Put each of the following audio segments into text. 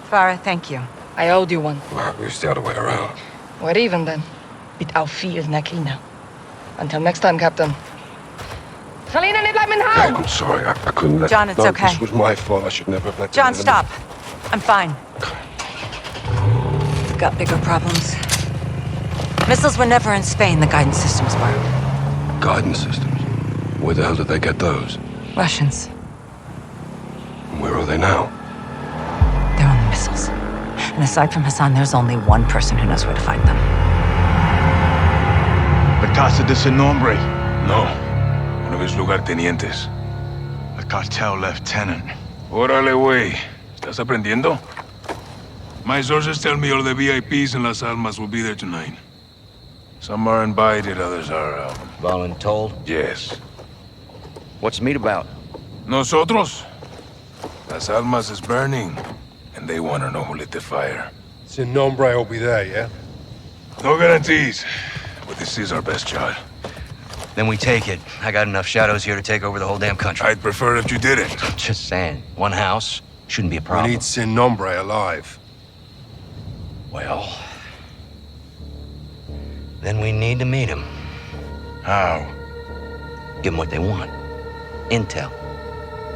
Farah, thank you. I owed you one. Well, it's the other way around. We're even then. Bit auf viel Nakina. Until next time, Captain. Salina, nicht bleiben in Okay, Hau! I'm sorry. I couldn't let... John, it's no, okay. This was my fault. I should never have let... John, stop. I'm fine. We've got bigger problems. Missiles were never in Spain, the guidance systems were. Guidance systems? Where the hell did they get those? Russians. Where are they now? They're on the missiles. And aside from Hassan, there's only one person who knows where to find them. The Casa de Sin Nombre. No. One of his lugartenientes. The cartel lieutenant. Órale, güey. ¿Estás aprendiendo? My sources tell me all the VIPs in Las Almas will be there tonight. Some are invited, others are, Voluntold? yes. What's the meet about? Nosotros? Las Almas is burning, and they want to know who lit the fire. Sin Nombre will be there, yeah? No guarantees, but this is our best shot. Then we take it. I got enough shadows here to take over the whole damn country. I'd prefer if you didn't. Just saying. One house shouldn't be a problem. We need Sin Nombre alive. Well... then we need to meet him. How? Give them what they want. Intel.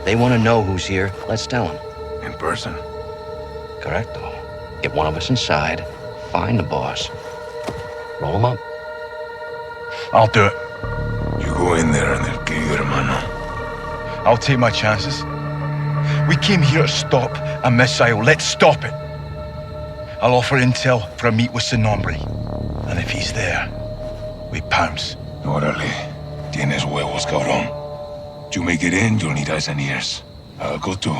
They want to know who's here. Let's tell them. In person? Correcto. Get one of us inside. Find the boss. Roll him up. I'll do it. You go in there and they'll kill you, hermano. I'll take my chances. We came here to stop a missile. Let's stop it. I'll offer intel for a meet with Sin Nombre. And if he's there, we pounce. Órale. Tienes huevos, cabrón. You make it in, you'll need eyes and ears. I'll go too.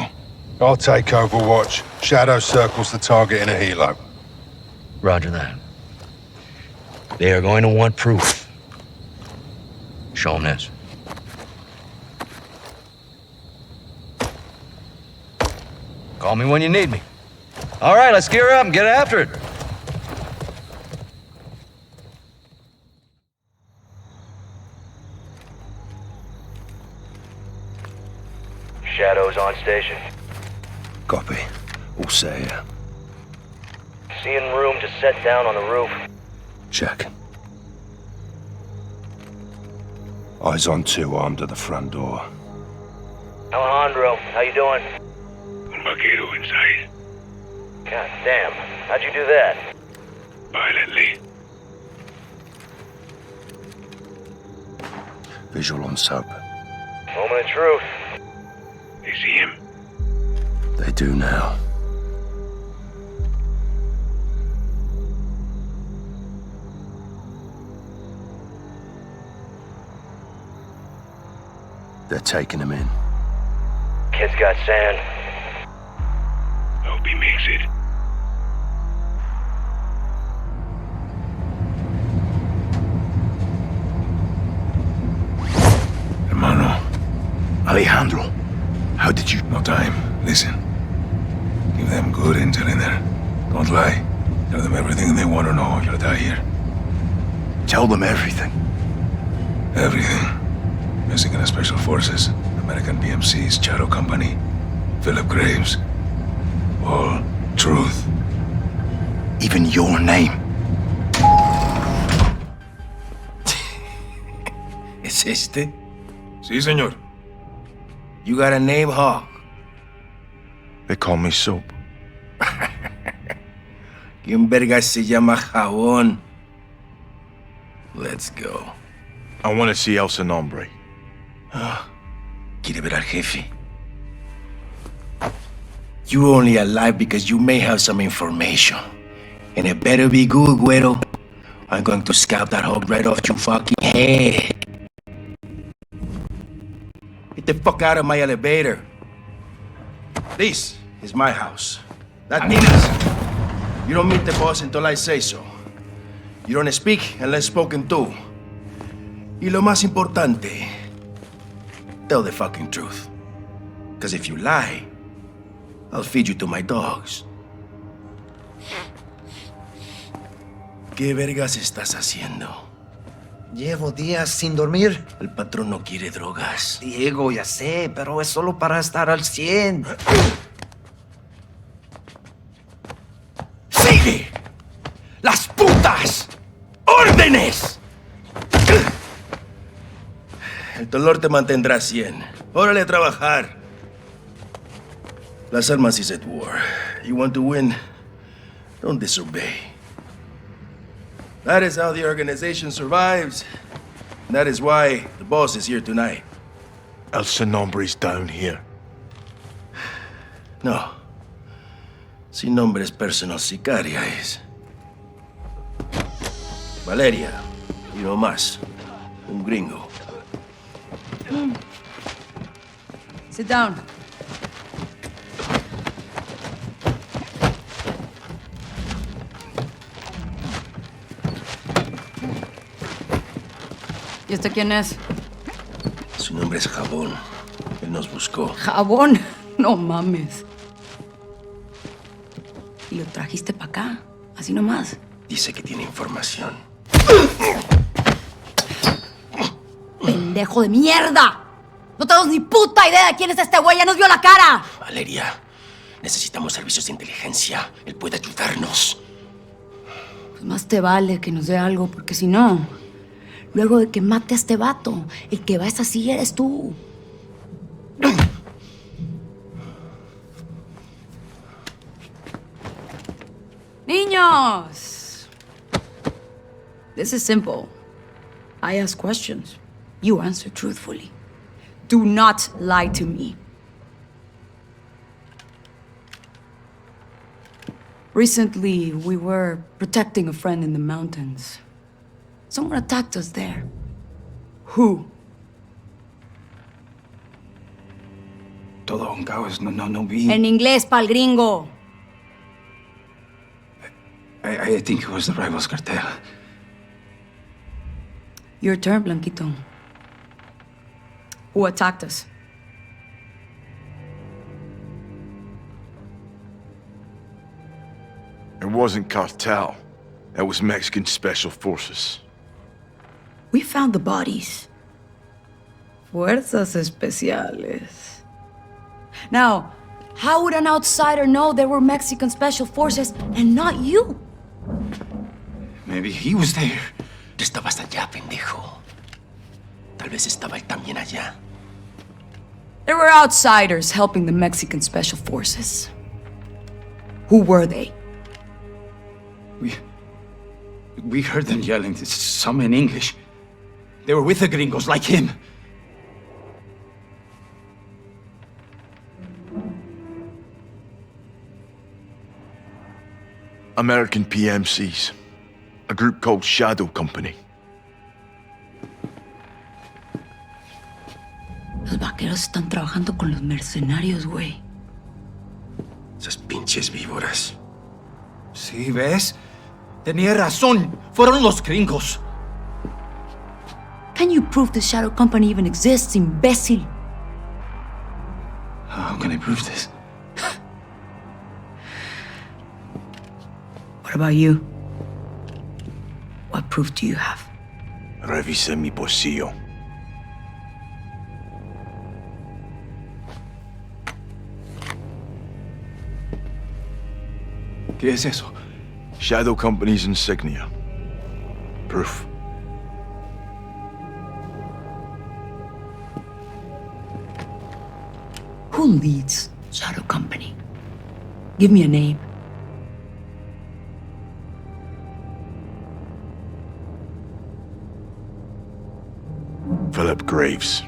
I'll take Overwatch. Shadow circles the target in a helo. Roger that. They are going to want proof. Show them this. Call me when you need me. All right, let's gear up and get after it. Shadows on station. Copy. All set here. Seeing room to set down on the roof. Check. Eyes on two armed at the front door. Alejandro, how you doing? Un vaquero inside. God damn, how'd you do that? Violently. Visual on sub. Moment of truth. They see him. They do now. They're taking him in. Kid's got sand. Hope he makes it. Hermano. Alejandro, how did you... No time. Listen. Give them good intel in there. Don't lie. Tell them everything they want to know. You'll die here. Tell them everything. Everything. Mexican Special Forces, American PMCs, Shadow Company, Philip Graves. All truth. Even your name. ¿Es este? Sí, señor. You got a name, Hawk? They call me Soap. ¿Quién verga se llama Jabón? Let's go. I want to see El Sin Nombre. ¿Quiere ver al jefe? You're only alive because you may have some information. And it better be good, Güero. I'm going to scalp that hog right off your fucking head. Get the fuck out of my elevator. This is my house. That means you don't meet the boss until I say so. You don't speak unless spoken to. Y lo más importante, tell the fucking truth. Because if you lie, I'll feed you to my dogs. ¿Qué vergas estás haciendo? Llevo días sin dormir. El patrón no quiere drogas. Diego, ya sé, pero es solo para estar al 100. ¡Órdenes! ¡Órdenes! El dolor te mantendrá 100. Órale a trabajar. Las almas is at war. You want to win? Don't disobey. That is how the organization survives. And that is why the boss is here tonight. El Sonombre's down here. No. Sin nombre es personal sicaria es. Valeria. Y no más. Un gringo. Sit down. ¿Y este quién es? Su nombre es Jabón. Él nos buscó. Jabón. No mames. Y lo trajiste para acá, así nomás. Dice que tiene información. ¡Pendejo de mierda! No tenemos ni puta idea de quién es este güey, ya nos vio la cara. Valeria, necesitamos servicios de inteligencia. Él puede ayudarnos. Pues más te vale que nos dé algo, porque si no, luego de que mate a este vato, el que va a esa silla eres tú. Niños! This is simple. I ask questions. You answer truthfully. Do not lie to me. Recently, we were protecting a friend in the mountains. Someone attacked us there. Who? Todo un caos, no vi. En inglés, pa'l gringo. I think it was the rivals cartel. Your turn, Blanquito. Who attacked us? It wasn't cartel. It was Mexican Special Forces. We found the bodies. Fuerzas Especiales. Now, how would an outsider know there were Mexican Special Forces and not you? Maybe he was there. Tú estabas allá, pendejo. Tal vez estaba él también allá. There were outsiders helping the Mexican Special Forces. Who were they? We heard them yelling, some in English. They were with the gringos, like him. American PMCs. A group called Shadow Company. Los vaqueros están trabajando con los mercenarios, güey. Esas pinches víboras. Sí, ¿ves? Tenía razón. Fueron los gringos. Can you prove the Shadow Company even exists, imbécil? How can I prove this? What about you? What proof do you have? Revisé mi bolsillo. ¿Qué es eso? Shadow Company's insignia. Proof. Who leads Shadow Company? Give me a name. Philip Graves.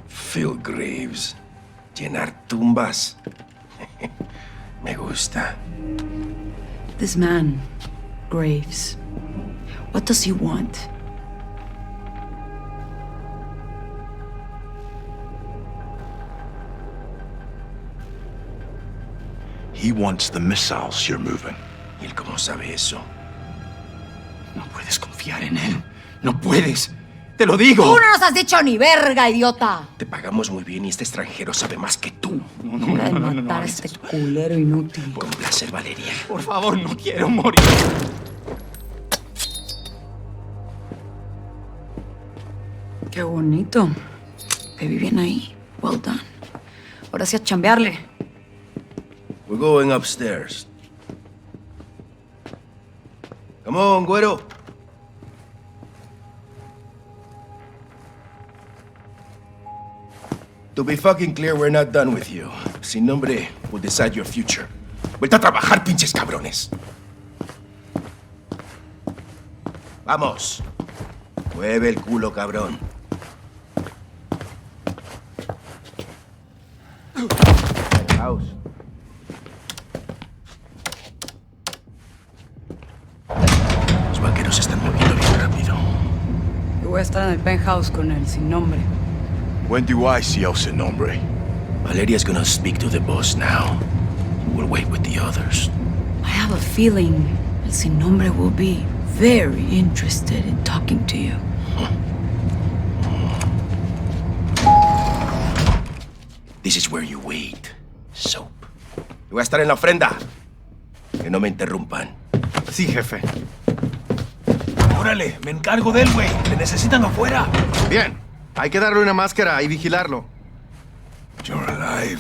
Phil Graves. Llenar tumbas. Me gusta. This man, Graves, what does he want? He wants the missiles you're moving. ¿Y él cómo sabe eso? No puedes confiar en él. No puedes. Te lo digo. ¡Tú no nos has dicho ni verga, idiota! Te pagamos muy bien y este extranjero sabe más que tú. Hora de matar a este culero inútil. Con placer, Valeria. Por favor, no quiero morir. Qué bonito. Te vi bien ahí. Well done. Ahora sí a chambearle. We're going upstairs. Come on, güero. To be fucking clear, we're not done with you. Sin nombre will decide your future. Vuelta a trabajar, pinches cabrones. Vamos. Mueve el culo, cabrón. House. Los vaqueros se están moviendo bien rápido. Yo voy a estar en el penthouse con el sin nombre. When do I see El Sin Nombre? Valeria's gonna speak to the boss now. We'll wait with the others. I have a feeling el sin nombre will be very interested in talking to you. This is where you wait. Soap. Yo voy a estar en la ofrenda. Que no me interrumpan. Sí, jefe. Órale, me encargo de él, güey. Te necesitan afuera. Bien. Hay que darle una máscara y vigilarlo. You're alive.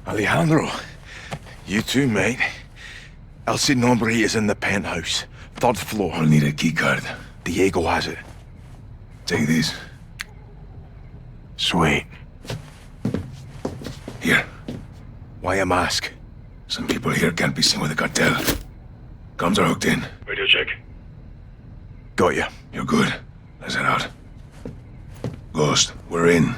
Alejandro. You too, mate. El Sin Nombre is in the penthouse. 3rd floor. I'll need a keycard. Diego has it. Take this. Sweet. Here. Why a mask? Some people here can't be seen with the cartel. Comms are hooked in. Radio check. Got you. You're good. Let's head out. Ghost, we're in.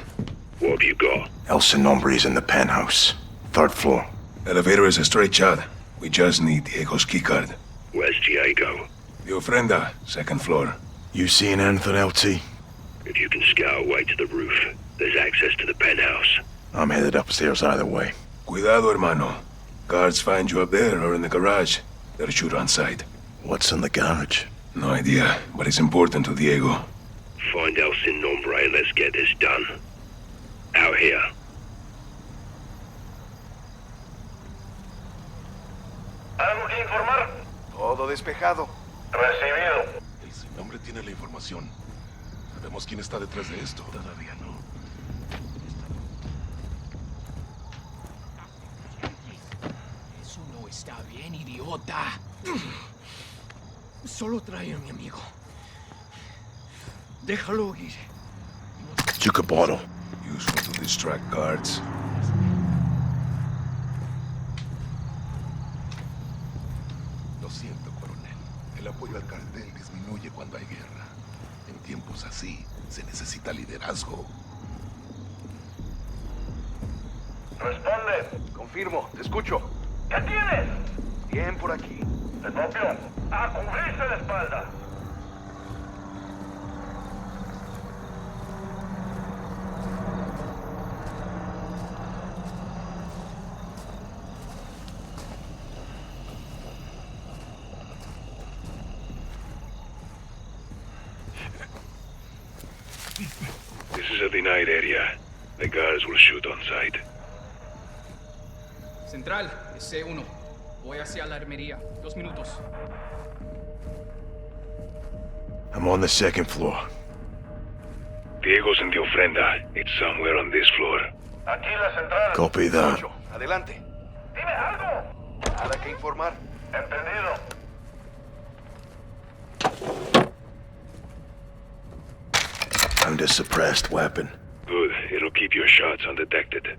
What have you got? El Sin Nombre is in the penthouse. 3rd floor. Elevator is a straight shot. We just need Diego's keycard. Where's Diego? The ofrenda, 2nd floor. You seeing anything, LT? If you can scout away to the roof, there's access to the penthouse. I'm headed upstairs either way. Cuidado, hermano. Guards find you up there or in the garage. They'll shoot on sight. What's in the garage? No idea, but it's important to Diego. Find El Sin Nombre and let's get this done. Out here. ¿Algo que informar? Todo despejado. Recibido. El sin nombre tiene la información. ¿Sabemos quién está detrás de esto? Todavía no. Eso no está bien, idiota. Solo trae a mi amigo. Déjalo ir. Took a bottle. Useful to distract guards. Lo siento, coronel. El apoyo al cartel disminuye cuando hay guerra. En tiempos así, se necesita liderazgo. Responde. Confirmo, te escucho. ¿Qué tienes? Bien por aquí. Te copio. A cubrirse la espalda. This is a denied area. The guards will shoot on sight. Central, es C1. Voy hacia la armería. 2 minutos. I'm on the 2nd floor. Diego's in the ofrenda. It's somewhere on this floor. Aquí la central. Copy that. Adelante. Dime algo. Nada que informar. Entendido. Found a suppressed weapon. Good. It'll keep your shots undetected.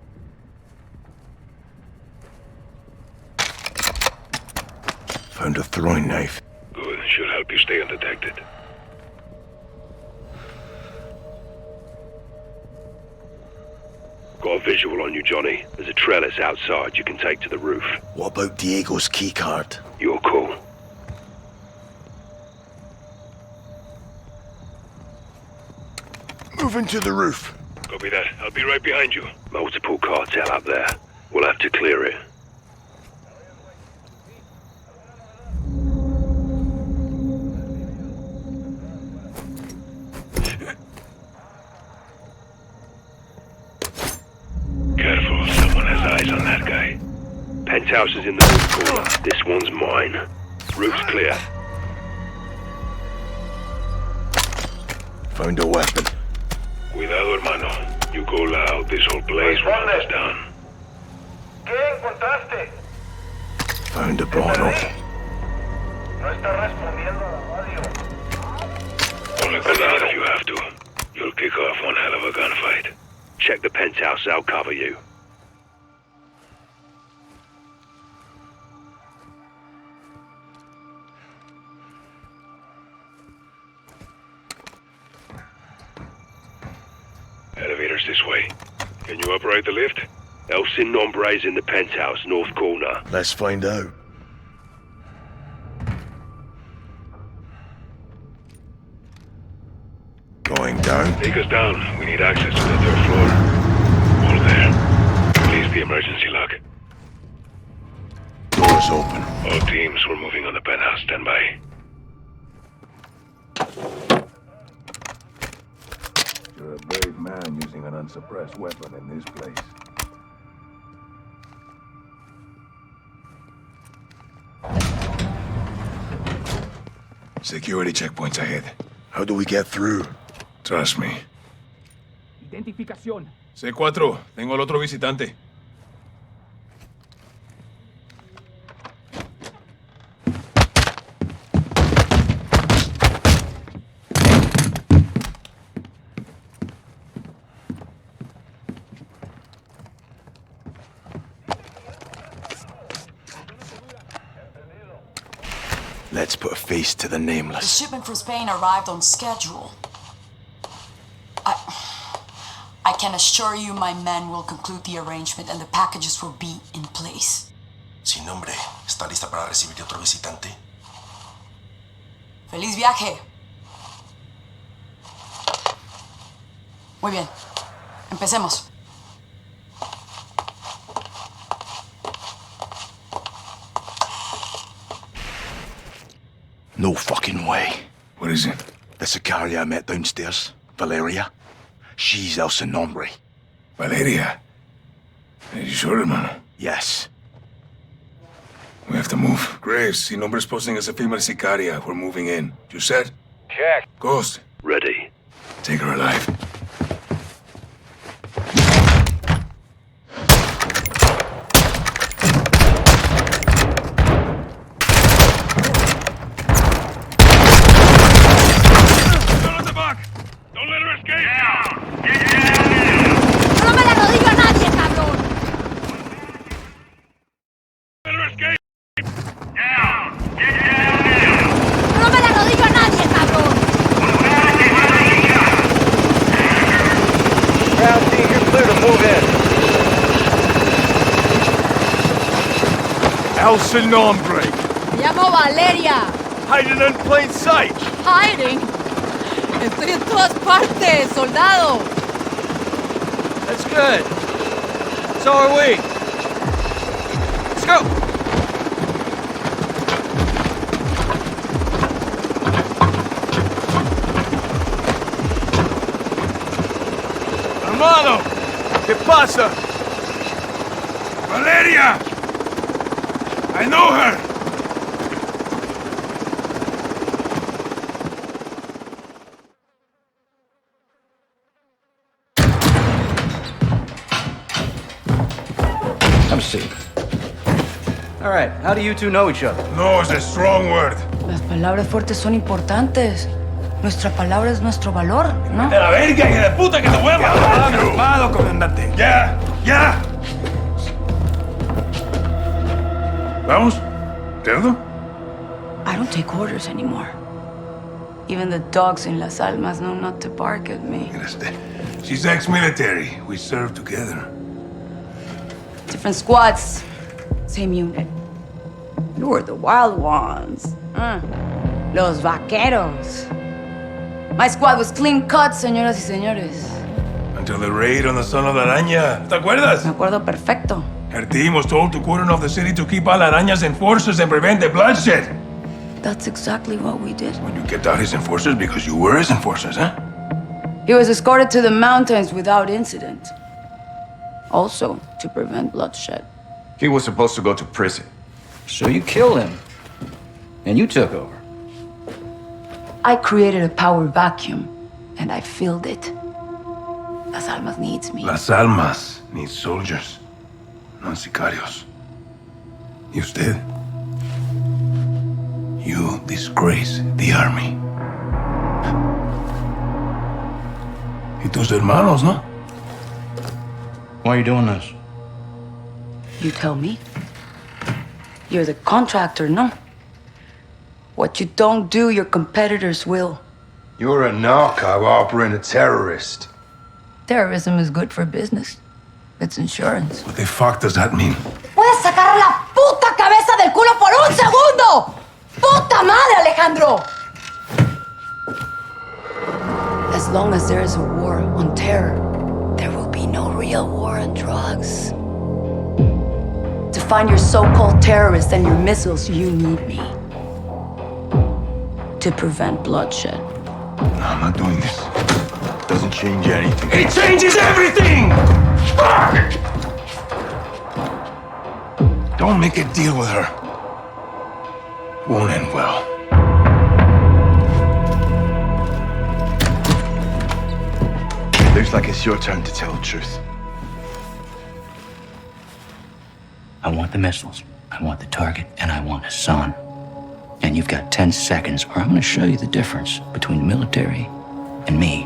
Found a throwing knife. Good. Should help you stay undetected. Got a visual on you, Johnny. There's a trellis outside you can take to the roof. What about Diego's keycard? Your call. Moving to the roof. Copy that. I'll be right behind you. Multiple cartel up there. We'll have to clear it. Careful, someone has eyes on that guy. Penthouse is in the roof corner. This one's mine. Roof's clear. Found a weapon. Cuidado, hermano. You go loud, this whole place will hunt us down. ¿Qué encontraste? Found a bottle. No está respondiendo a la radio. Only pull out if you have to. You'll kick off one hell of a gunfight. Check the penthouse, I'll cover you. Elevator's this way. Can you operate the lift? El Sin Nombre's in the penthouse, north corner. Let's find out. Going down? Take us down. We need access to the third floor. All there. Release the emergency lock. Doors open. All teams, we're moving on the penthouse. Stand by. You're a brave man using an unsuppressed weapon in this place. Security checkpoints ahead. How do we get through? Trust me. Identificación. C4, tengo al otro visitante. Let's put a face to the The nameless. shipment from Spain arrived on schedule. I can assure you my men will conclude the arrangement and the packages will be in place. Sin nombre, ¿está lista para recibir otro visitante? ¡Feliz viaje! Muy bien. Empecemos. No fucking way. What is it? The Sicaria I met downstairs, Valeria. She's El Sin Nombre. Valeria. Are you sure, hermano? Yes. We have to move. Graves, Sin Nombre's posting as a female Sicaria. We're moving in. You said? Check. Ghost, Ready. take her alive. Don't let her escape! ¡No me la rodillo a nadie, cabrón! Let her escape! ¡No me la rodillo a nadie, cabrón! Ground team, you're clear to move in. El Sin Nombre. Me llamo Valeria. Hiding in plain sight. Hiding. Estoy en todas partes, soldado. That's good. So are we. Let's go. Hermano, ¿qué pasa? Valeria! I know her! Have a seat. All right, how do you two know each other? No is a strong word. Las palabras fuertes son importantes. Nuestra palabra es nuestro valor, ¿no? ¡De la verga, hija de puta, que te voy a matar! Calmado, comandante. ¡Ya! ¡Ya! ¿Vamos? ¿Cerdo? I don't take orders anymore. Even the dogs in Las Almas know not to bark at me. She's ex-military. We served together. Different squads, same unit. You were the wild ones. Los vaqueros. My squad was clean cut, señoras y señores. Until the raid on the Son of la Araña. ¿Te acuerdas? Me acuerdo perfecto. Her team was told to cordon off the city to keep all Araña's enforcers and prevent the bloodshed. That's exactly what we did. When you kept out his enforcers because you were his enforcers, huh? He was escorted to the mountains without incident. Also, to prevent bloodshed. He was supposed to go to prison. So you killed him. And you took over. I created a power vacuum, and I filled it. Las Almas needs me. Las Almas need soldiers, not sicarios. ¿Y usted? You disgrace the army. Y tus hermanos, ¿no? Why are you doing this? You tell me. You're the contractor, no? What you don't do, your competitors will. You're a narco harboring a terrorist. Terrorism is good for business. It's insurance. What the fuck does that mean? ¡Puedes sacar la puta cabeza del culo por un segundo! ¡Puta madre, Alejandro! As long as there is a war on terror, there will be no real war on drugs. To find your so-called terrorists and your missiles, you need me. To prevent bloodshed. No, I'm not doing this. Doesn't change anything. It changes everything! Fuck! Don't make a deal with her. Won't end well. Looks like it's your turn to tell the truth. I want the missiles, I want the target, and I want a son. And you've got 10 seconds, or I'm gonna show you the difference between the military and me.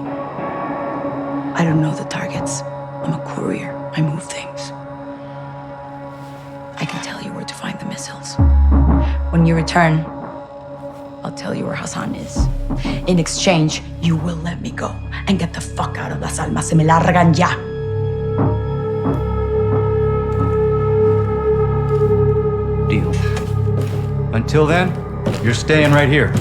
I don't know the targets. I'm a courier. I move things. I can tell you where to find the missiles. When you return, I'll tell you where Hassan is. In exchange, you will let me go and get the fuck out of Las Almas. Se me largan ya. Deal. Until then, you're staying right here.